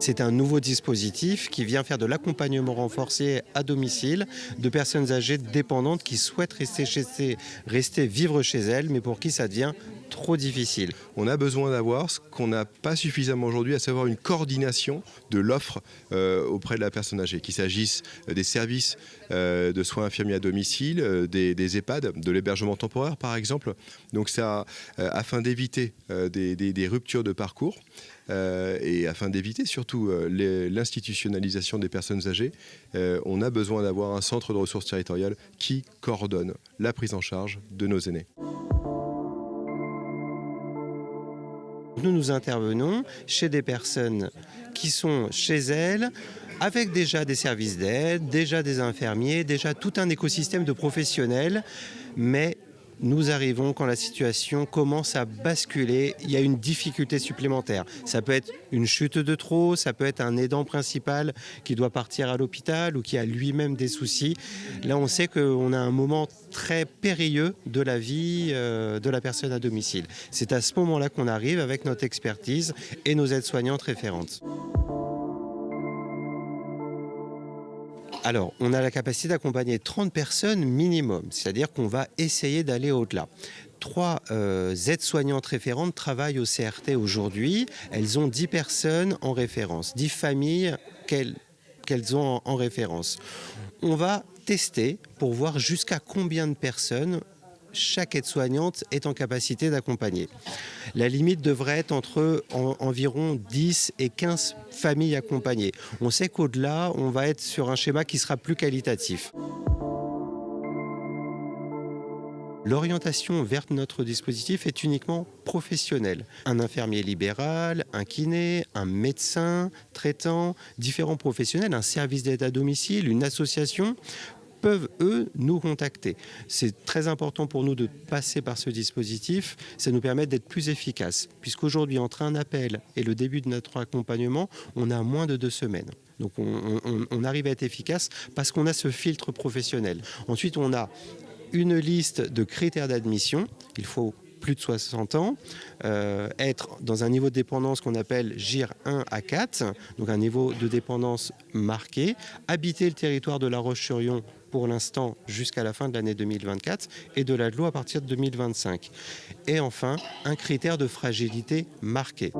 C'est un nouveau dispositif qui vient faire de l'accompagnement renforcé à domicile de personnes âgées dépendantes qui souhaitent rester vivre chez elles, mais pour qui ça devient trop difficile. On a besoin d'avoir ce qu'on n'a pas suffisamment aujourd'hui, à savoir une coordination de l'offre auprès de la personne âgée, qu'il s'agisse des services de soins infirmiers à domicile, des EHPAD, de l'hébergement temporaire par exemple. Donc ça, afin d'éviter des ruptures de parcours et afin d'éviter surtout l'institutionnalisation des personnes âgées, on a besoin d'avoir un centre de ressources territoriales qui coordonne la prise en charge de nos aînés. Nous intervenons chez des personnes qui sont chez elles, avec déjà des services d'aide, déjà des infirmiers, déjà tout un écosystème de professionnels, mais nous arrivons quand la situation commence à basculer, il y a une difficulté supplémentaire. Ça peut être une chute de trop, ça peut être un aidant principal qui doit partir à l'hôpital ou qui a lui-même des soucis. Là, on sait qu'on a un moment très périlleux de la vie de la personne à domicile. C'est à ce moment-là qu'on arrive avec notre expertise et nos aides-soignantes référentes. Alors, on a la capacité d'accompagner 30 personnes minimum, c'est-à-dire qu'on va essayer d'aller au-delà. 3 aides-soignantes référentes travaillent au CRT aujourd'hui. Elles ont 10 personnes en référence, 10 familles qu'elles ont en référence. On va tester pour voir jusqu'à combien de personnes chaque aide-soignante est en capacité d'accompagner. La limite devrait être entre environ 10 et 15 familles accompagnées. On sait qu'au-delà, on va être sur un schéma qui sera plus qualitatif. L'orientation vers notre dispositif est uniquement professionnelle. Un infirmier libéral, un kiné, un médecin traitant, différents professionnels, un service d'aide à domicile, une association peuvent, eux, nous contacter. C'est très important pour nous de passer par ce dispositif. Ça nous permet d'être plus efficaces, puisqu'aujourd'hui, entre un appel et le début de notre accompagnement, on a moins de 2 semaines. Donc on arrive à être efficace parce qu'on a ce filtre professionnel. Ensuite, on a une liste de critères d'admission. Il faut plus de 60 ans, être dans un niveau de dépendance qu'on appelle GIR 1 à 4, donc un niveau de dépendance marqué, habiter le territoire de La Roche-sur-Yon pour l'instant jusqu'à la fin de l'année 2024 et de l'Adelot à partir de 2025. Et enfin, un critère de fragilité marqué.